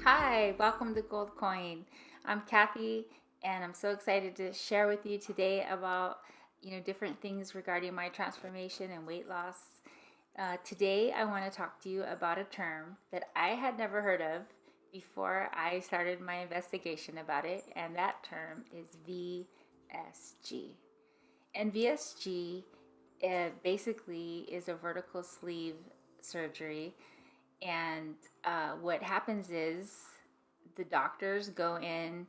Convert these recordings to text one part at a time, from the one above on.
Hi, welcome to Gold Coin. I'm Kathy, and I'm so excited to share with you today about different things regarding my transformation and weight loss. Today, I want to talk to you about a term that I had never heard of before I started my investigation about it, and that term is VSG. And VSG basically is a vertical sleeve surgery. And what happens is the doctors go in,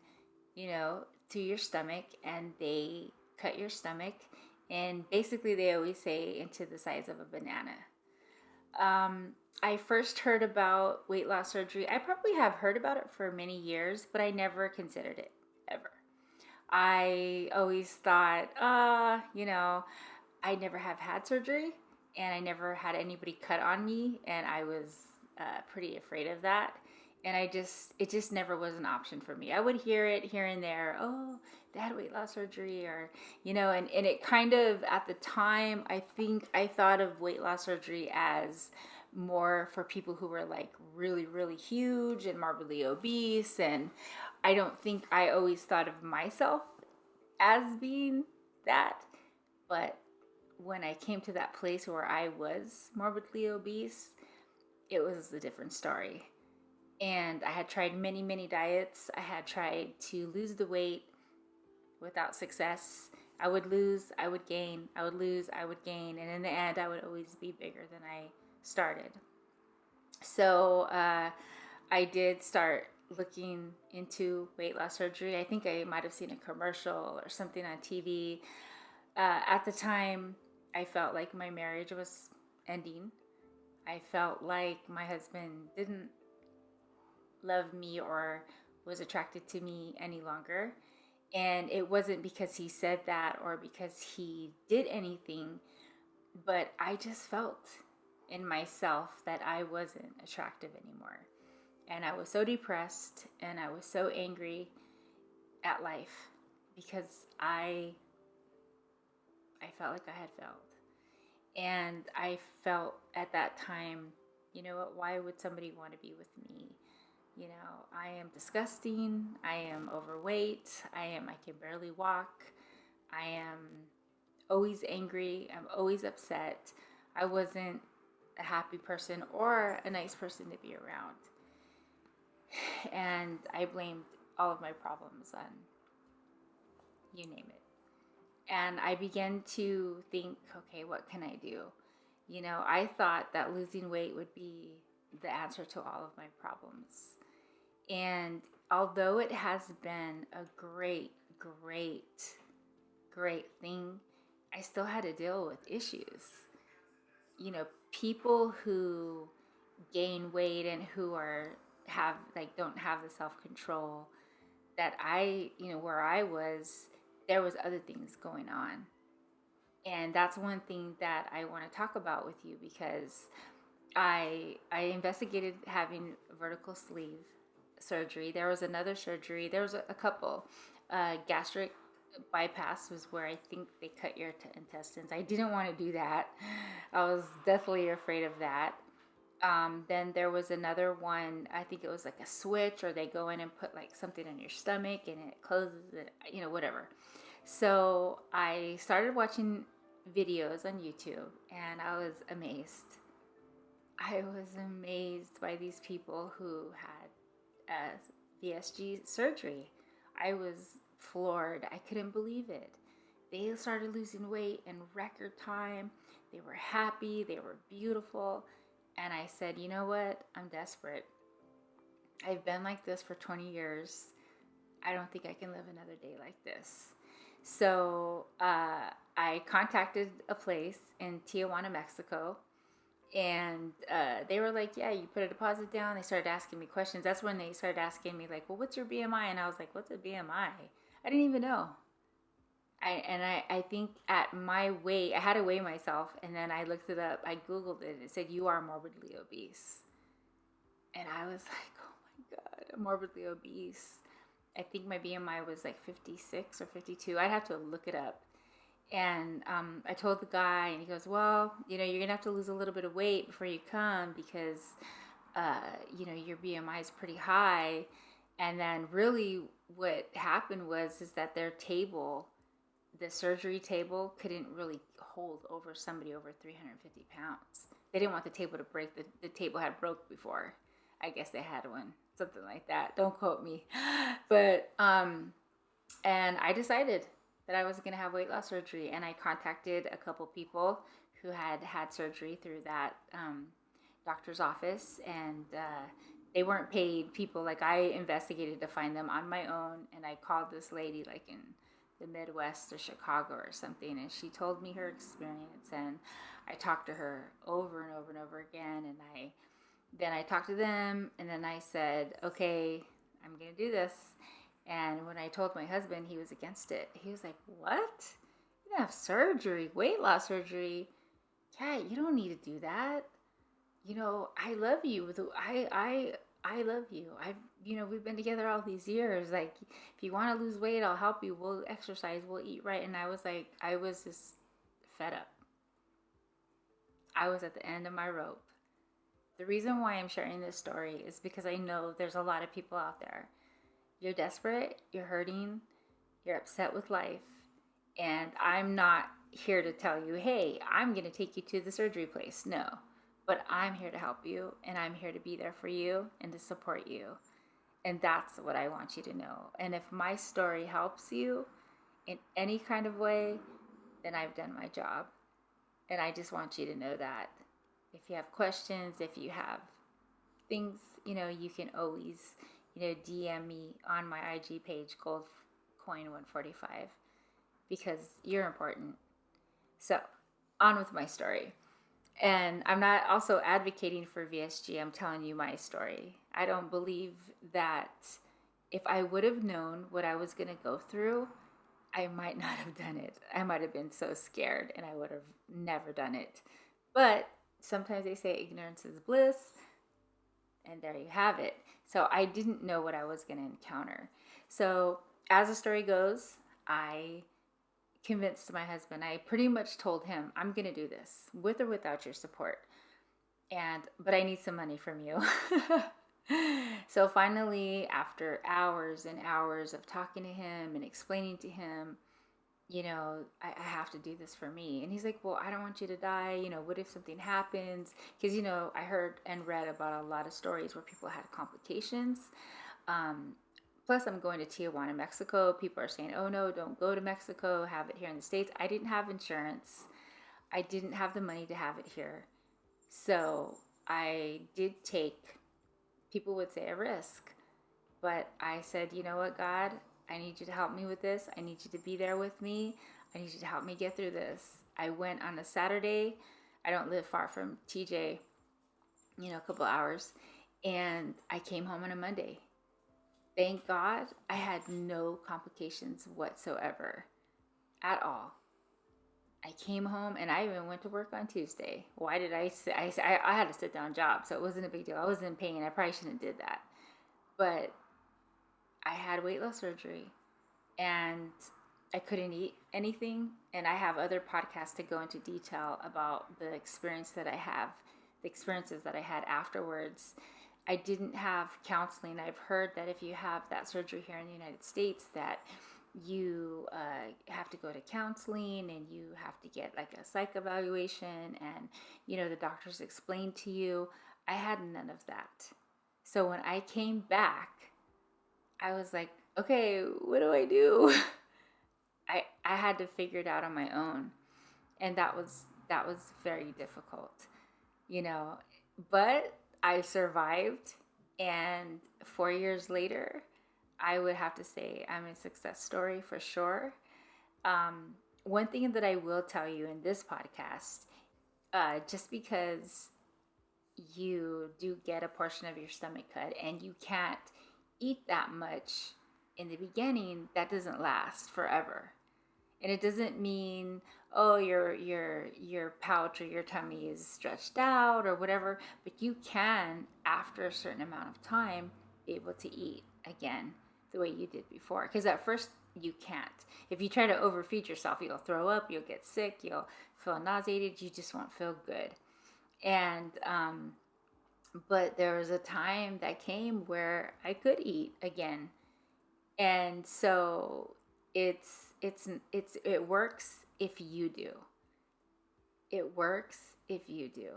to your stomach and they cut your stomach. And basically, they always say into the size of a banana. I first heard about weight loss surgery. I probably have heard about it for many years, but I never considered it ever. I always thought, I never have had surgery and I never had anybody cut on me, and I was pretty afraid of that. And it just never was an option for me. I would hear it here and there, oh, they had weight loss surgery, or, and it kind of, at the time, I think I thought of weight loss surgery as more for people who were like really, really huge and morbidly obese. And I don't think I always thought of myself as being that. But when I came to that place where I was morbidly obese, it was a different story. And I had tried many, many diets. I had tried to lose the weight without success. I would lose, I would gain, I would lose, I would gain. And in the end, I would always be bigger than I started. So I did start looking into weight loss surgery. I think I might have seen a commercial or something on TV. At the time, I felt like my marriage was ending. I felt like my husband didn't love me or was attracted to me any longer. And it wasn't because he said that or because he did anything, but I just felt in myself that I wasn't attractive anymore. And I was so depressed and I was so angry at life because I felt like I had failed. And I felt at that time, you know what, why would somebody want to be with me? I am disgusting. I am overweight. I can barely walk. I am always angry. I'm always upset. I wasn't a happy person or a nice person to be around. And I blamed all of my problems on you name it. And I began to think, okay, what can I do? I thought that losing weight would be the answer to all of my problems. And although it has been a great, great, great thing, I still had to deal with issues. People who gain weight and who don't have the self-control that where I was, there was other things going on. And that's one thing that I want to talk about with you because I investigated having vertical sleeve surgery. There was another surgery. There was a couple. Gastric bypass was where I think they cut your intestines. I didn't want to do that. I was definitely afraid of that. Then there was another one. I think it was like a switch, or they go in and put like something in your stomach and it closes it, whatever. So I started watching videos on YouTube and I was amazed. I was amazed by these people who had VSG surgery. I was floored. I couldn't believe it. They started losing weight in record time. They were happy. They were beautiful. And I said, you know what? I'm desperate. I've been like this for 20 years. I don't think I can live another day like this. So I contacted a place in Tijuana, Mexico. And they were like, yeah, you put a deposit down. They started asking me questions. That's when they started asking me, like, well, what's your BMI? And I was like, what's a BMI? I didn't even know. I think at my weight, I had to weigh myself. And then I looked it up. I Googled it. It said, you are morbidly obese. And I was like, oh my God, I'm morbidly obese. I think my BMI was like 56 or 52. I'd have to look it up. And I told the guy, and he goes, well, you're going to have to lose a little bit of weight before you come because your BMI is pretty high. And then really what happened is that their table, the surgery table, couldn't really hold over somebody over 350 pounds. They didn't want the table to break. The table had broke before. I guess they had one, something like that. Don't quote me. But, and I decided that I was going to have weight loss surgery. And I contacted a couple people who had had surgery through that doctor's office. And they weren't paid people. Like, I investigated to find them on my own. And I called this lady like in the Midwest or Chicago or something, and she told me her experience, and I talked to her over and over and over again, and I talked to them, and then I said, okay, I'm gonna do this. And when I told my husband, he was against it. He was like, what? You have surgery, weight loss surgery? Kat, you don't need to do that. I love you. I love you. We've been together all these years. Like, if you want to lose weight, I'll help you. We'll exercise. We'll eat right. And I was like, I was just fed up. I was at the end of my rope. The reason why I'm sharing this story is because I know there's a lot of people out there. You're desperate. You're hurting. You're upset with life. And I'm not here to tell you, hey, I'm going to take you to the surgery place. No. But I'm here to help you, and I'm here to be there for you and to support you. And that's what I want you to know. And if my story helps you in any kind of way, then I've done my job. And I just want you to know that. If you have questions, if you have things, you can always, DM me on my IG page, GoldCoin145, because you're important. So, on with my story. And I'm not also advocating for VSG. I'm telling you my story. I don't believe that if I would have known what I was going to go through, I might not have done it. I might have been so scared and I would have never done it. But sometimes they say ignorance is bliss. And there you have it. So I didn't know what I was going to encounter. So as the story goes, I convinced my husband. I pretty much told him, I'm going to do this with or without your support. But I need some money from you. So finally, after hours and hours of talking to him and explaining to him, I have to do this for me. And he's like, well, I don't want you to die. What if something happens? Because, I heard and read about a lot of stories where people had complications. Plus, I'm going to Tijuana, Mexico. People are saying, oh, no, don't go to Mexico. Have it here in the States. I didn't have insurance. I didn't have the money to have it here. So I did take, people would say, a risk. But I said, you know what, God? I need you to help me with this. I need you to be there with me. I need you to help me get through this. I went on a Saturday. I don't live far from TJ, a couple hours. And I came home on a Monday. Thank God I had no complications whatsoever at all. I came home and I even went to work on Tuesday. Why did I sit? I had a sit down job, so it wasn't a big deal. I was in pain. I probably shouldn't have did that. But I had weight loss surgery and I couldn't eat anything. And I have other podcasts to go into detail about the experiences that I had afterwards. I didn't have counseling. I've heard that if you have that surgery here in the United States, that you have to go to counseling and you have to get like a psych evaluation and, the doctors explain to you. I had none of that. So when I came back, I was like, okay, what do I do? I had to figure it out on my own. And that was very difficult, but I survived, and 4 years later, I would have to say I'm a success story for sure. One thing that I will tell you in this podcast, just because you do get a portion of your stomach cut and you can't eat that much in the beginning, that doesn't last forever. And it doesn't mean, oh, your pouch or your tummy is stretched out or whatever, but you can, after a certain amount of time, be able to eat again the way you did before. Because at first, you can't. If you try to overfeed yourself, you'll throw up, you'll get sick, you'll feel nauseated, you just won't feel good. And But there was a time that came where I could eat again. And so it works if you do. It works if you do.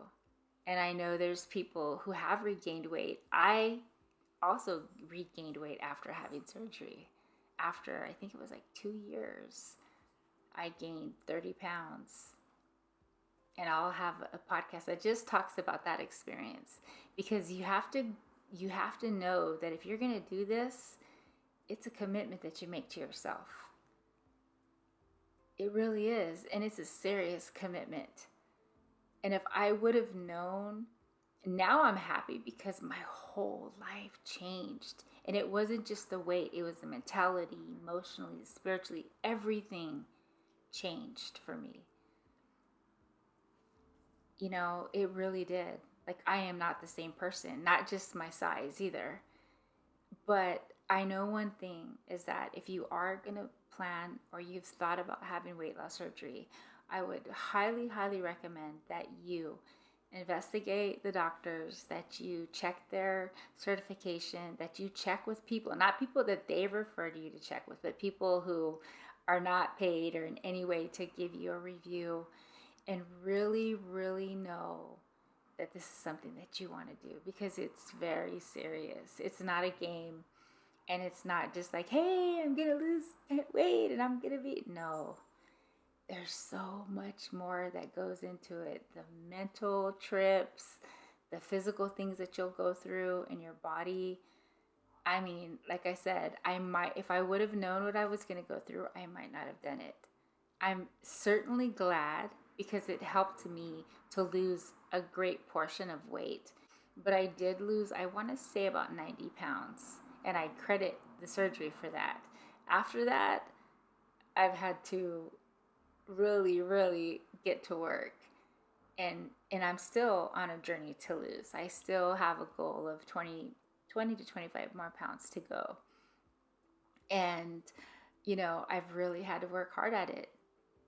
And I know there's people who have regained weight. I also regained weight after having surgery. After, I think it was like 2 years, I gained 30 pounds. And I'll have a podcast that just talks about that experience, because you have to know that if you're going to do this, it's a commitment that you make to yourself. It really is, and it's a serious commitment. And if I would have known, now I'm happy because my whole life changed. And it wasn't just the weight, it was the mentality, emotionally, spiritually, everything changed for me. It really did. Like, I am not the same person, not just my size either. But I know one thing is that if you are going to plan or you've thought about having weight loss surgery, I would highly, highly recommend that you investigate the doctors, that you check their certification, that you check with people, not people that they've referred you to check with, but people who are not paid or in any way to give you a review, and really, really know that this is something that you want to do, because it's very serious. It's not a game, and it's not just like, hey, I'm going to lose weight and I'm going to be. No, there's so much more that goes into it. The mental trips, the physical things that you'll go through in your body. I mean, like I said, if I would have known what I was going to go through, I might not have done it. I'm certainly glad, because it helped me to lose a great portion of weight. But I did lose, I want to say, about 90 pounds. And I credit the surgery for that. After that, I've had to really, really get to work. And I'm still on a journey to lose. I still have a goal of 20 to 25 more pounds to go. And, I've really had to work hard at it.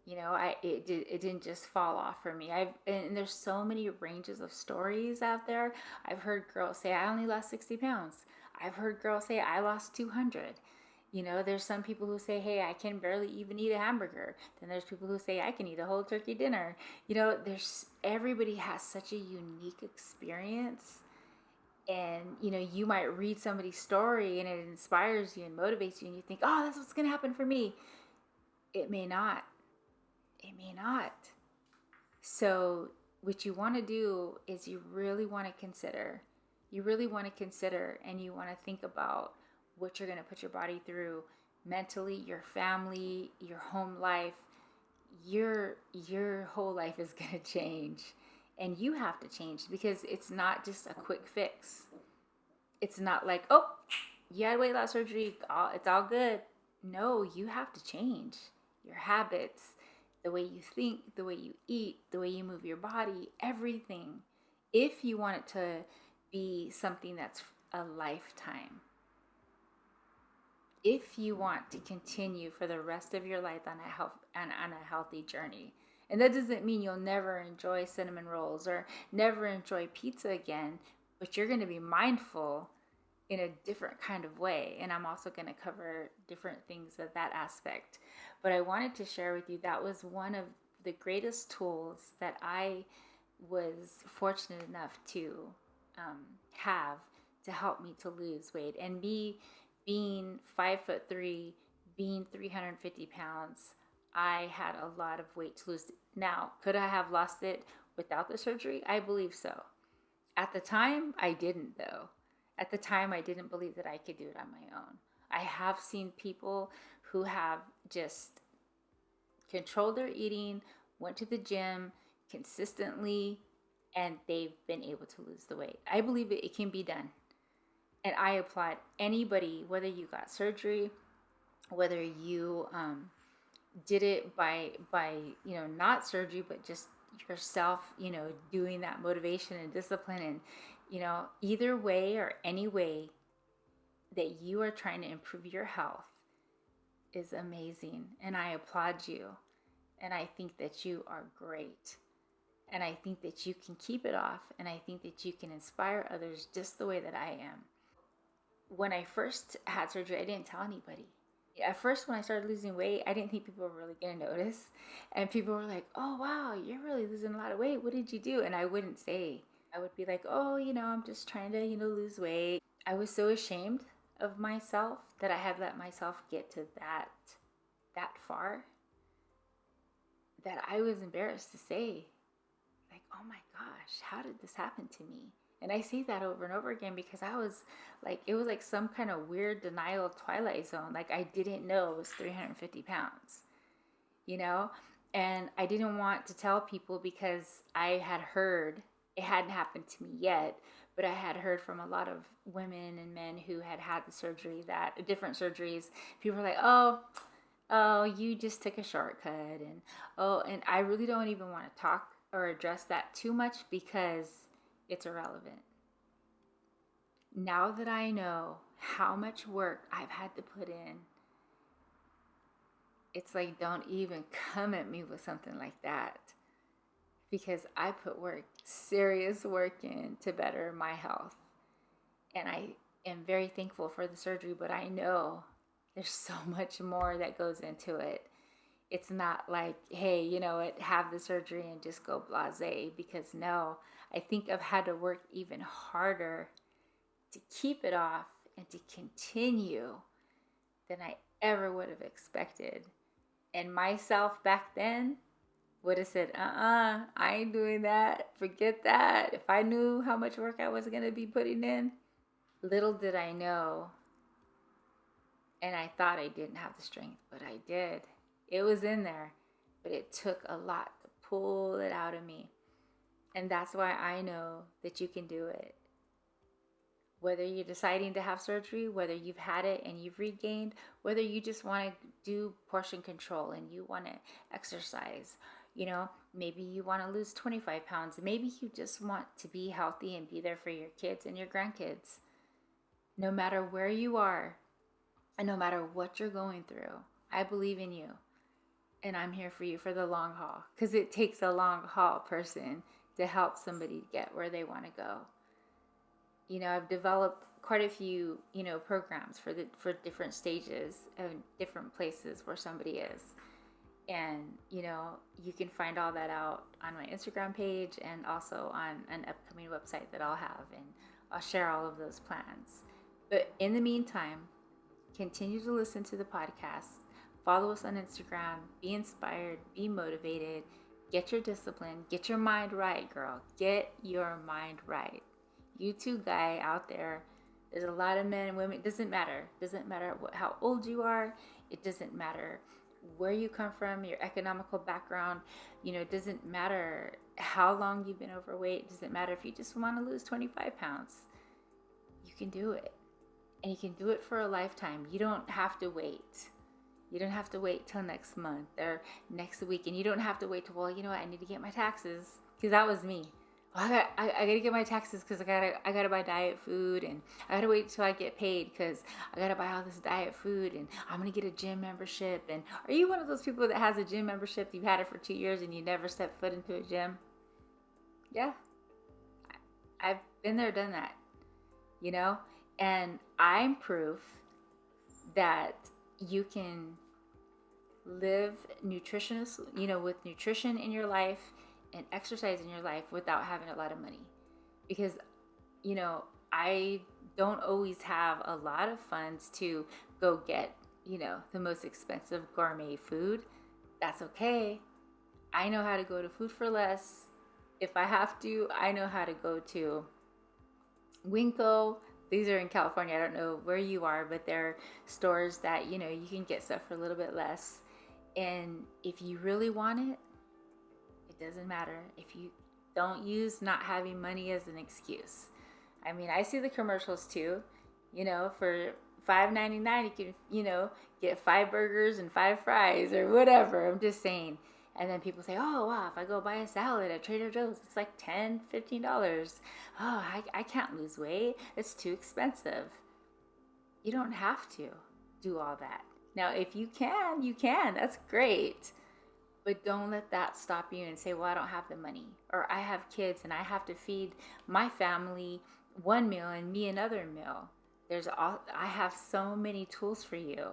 It didn't just fall off for me. And there's so many ranges of stories out there. I've heard girls say, I only lost 60 pounds. I've heard girls say, I lost 200. There's some people who say, hey, I can barely even eat a hamburger. Then there's people who say, I can eat a whole turkey dinner. Everybody has such a unique experience. And, you might read somebody's story and it inspires you and motivates you, and you think, oh, that's what's going to happen for me. It may not. It may not. So what you want to do is you really want to consider, and you want to think about what you're going to put your body through mentally, your family, your home life. Your whole life is going to change, and you have to change, because it's not just a quick fix. It's not like, oh, you had weight loss surgery, it's all good. No, you have to change your habits, the way you think, the way you eat, the way you move your body, everything, if you want it to be something that's a lifetime. If you want to continue for the rest of your life on a healthy journey. And that doesn't mean you'll never enjoy cinnamon rolls or never enjoy pizza again, but you're going to be mindful in a different kind of way. And I'm also going to cover different things of that aspect. But I wanted to share with you, that was one of the greatest tools that I was fortunate enough to have to help me to lose weight. And me being 5'3", being 350 pounds, I had a lot of weight to lose. Now, could I have lost it without the surgery? I believe so. At the time, I didn't, though. At the time, I didn't believe that I could do it on my own. I have seen people who have just controlled their eating, went to the gym consistently, and they've been able to lose the weight. I believe it can be done. And I applaud anybody, whether you got surgery, whether you did it by not surgery, but just yourself, doing that motivation and discipline, and either way or any way that you are trying to improve your health is amazing. And I applaud you. And I think that you are great. And I think that you can keep it off. And I think that you can inspire others just the way that I am. When I first had surgery, I didn't tell anybody. At first, when I started losing weight, I didn't think people were really going to notice. And people were like, oh, wow, you're really losing a lot of weight. What did you do? And I wouldn't say. I would be like, oh, I'm just trying to, lose weight. I was so ashamed of myself that I had let myself get to that far that I was embarrassed to say, like, oh my gosh, how did this happen to me? And I say that over and over again because I was like, it was like some kind of weird denial twilight zone. Like I didn't know it was 350 pounds, and I didn't want to tell people because I had heard, it hadn't happened to me yet, but I had heard from a lot of women and men who had had the surgery, that different surgeries, people were like, oh, you just took a shortcut. And I really don't even want to talk or address that too much because it's irrelevant. Now that I know how much work I've had to put in, it's like, don't even come at me with something like that, because I put work, serious work in to better my health. And I am very thankful for the surgery, but I know there's so much more that goes into it. It's not like, hey, have the surgery and just go blasé, because no, I think I've had to work even harder to keep it off and to continue than I ever would have expected. And myself back then would have said, I ain't doing that. Forget that. If I knew how much work I was going to be putting in, little did I know. And I thought I didn't have the strength, but I did. It was in there, but it took a lot to pull it out of me. And that's why I know that you can do it. Whether you're deciding to have surgery, whether you've had it and you've regained, whether you just want to do portion control and you want to exercise, maybe you want to lose 25 pounds. Maybe you just want to be healthy and be there for your kids and your grandkids. No matter where you are and no matter what you're going through, I believe in you. And I'm here for you for the long haul, because it takes a long haul person to help somebody get where they want to go. I've developed quite a few, programs for different stages and different places where somebody is. And, you can find all that out on my Instagram page and also on an upcoming website that I'll have. And I'll share all of those plans. But in the meantime, continue to listen to the podcast. Follow us on Instagram. Be inspired. Be motivated. Get your discipline. Get your mind right, girl. Get your mind right. You too, guy out there. There's a lot of men and women. It doesn't matter. It doesn't matter how old you are. It doesn't matter where you come from, your economical background. It doesn't matter how long you've been overweight. It doesn't matter if you just want to lose 25 pounds. You can do it. And you can do it for a lifetime. You don't have to wait. You don't have to wait till next month or next week. And you don't have to wait till, I need to get my taxes. Because that was me. I gotta get my taxes because I gotta buy diet food, and I gotta wait till I get paid because I gotta buy all this diet food, and I'm gonna get a gym membership. And are you one of those people that has a gym membership? You've had it for 2 years and you never stepped foot into a gym? Yeah, I've been there, done that, and I'm proof that you can live nutritious, with nutrition in your life and exercise in your life without having a lot of money. Because, I don't always have a lot of funds to go get, the most expensive gourmet food. That's okay. I know how to go to Food for Less. If I have to, I know how to go to Winco. These are in California. I don't know where you are, but they're stores that, you can get stuff for a little bit less. And if you really want it, it doesn't matter. If you don't use not having money as an excuse. I mean, I see the commercials too, for $5.99 you can, get 5 burgers and 5 fries or whatever. I'm just saying. And then people say, oh, wow, if I go buy a salad at Trader Joe's, it's like $10, $15. Oh, I can't lose weight. It's too expensive. You don't have to do all that. Now, if you can, you can. That's great. But don't let that stop you and say, well, I don't have the money, or I have kids and I have to feed my family one meal and me another meal. I have so many tools for you.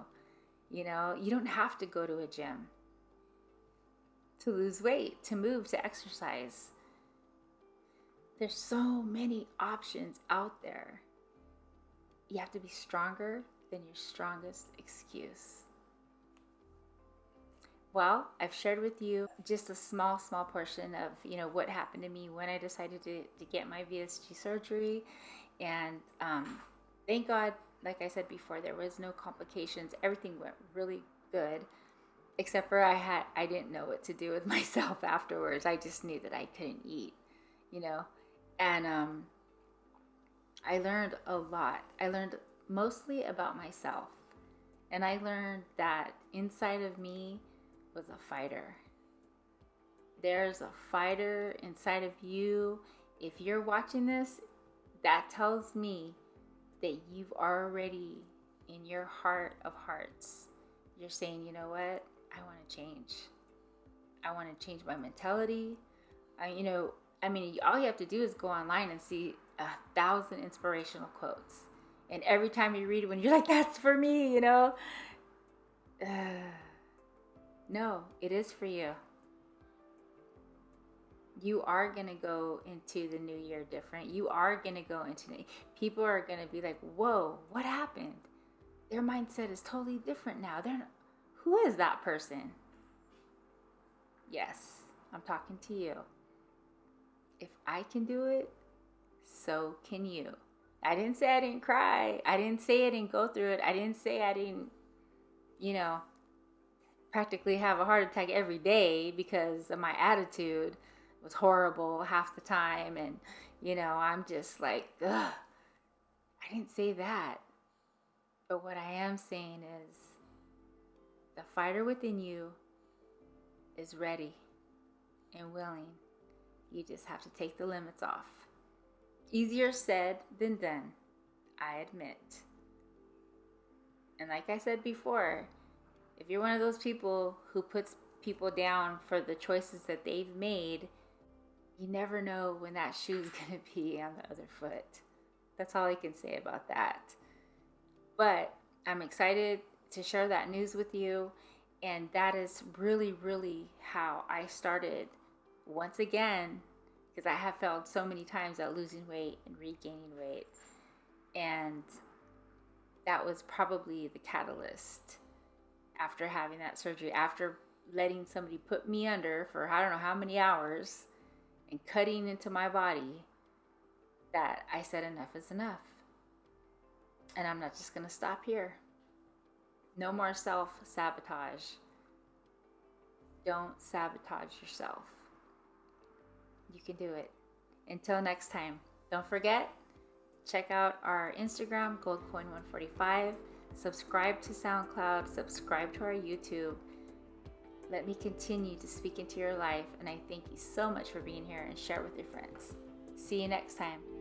You know, you don't have to go to a gym to lose weight, to move, to exercise. There's so many options out there. You have to be stronger than your strongest excuse. Well, I've shared with you just a small portion of, what happened to me when I decided to get my VSG surgery. And thank God, like I said before, there was no complications. Everything went really good, except for I didn't know what to do with myself afterwards. I just knew that I couldn't eat, and I learned a lot. I learned mostly about myself, and I learned that inside of me was a fighter. There's a fighter inside of you. If you're watching this, that tells me that you've already, in your heart of hearts, you're saying, you know what? I want to change. I want to change my mentality. All you have to do is go online and see 1,000 inspirational quotes. And every time you read one, you're like, that's for me, No, it is for you. You are going to go into the new year different. You are going to go into people are going to be like, whoa, what happened? Their mindset is totally different now. Who is that person? Yes, I'm talking to you. If I can do it, so can you. I didn't say I didn't cry. I didn't say I didn't go through it. I didn't say I didn't, practically have a heart attack every day because of my attitude was horrible half the time. And, I'm just like, ugh, I didn't say that. But what I am saying is the fighter within you is ready and willing. You just have to take the limits off. Easier said than done, I admit. And like I said before, if you're one of those people who puts people down for the choices that they've made, you never know when that shoe's going to be on the other foot. That's all I can say about that. But I'm excited to share that news with you. And that is really, really how I started once again, because I have failed so many times at losing weight and regaining weight. And that was probably the catalyst after having that surgery, after letting somebody put me under for I don't know how many hours and cutting into my body, that I said enough is enough. And I'm not just going to stop here. No more self-sabotage. Don't sabotage yourself. You can do it. Until next time, don't forget, check out our Instagram, goldcoin145. Subscribe to SoundCloud. Subscribe to our YouTube. Let me continue to speak into your life. And I thank you so much for being here, and share with your friends. See you next time.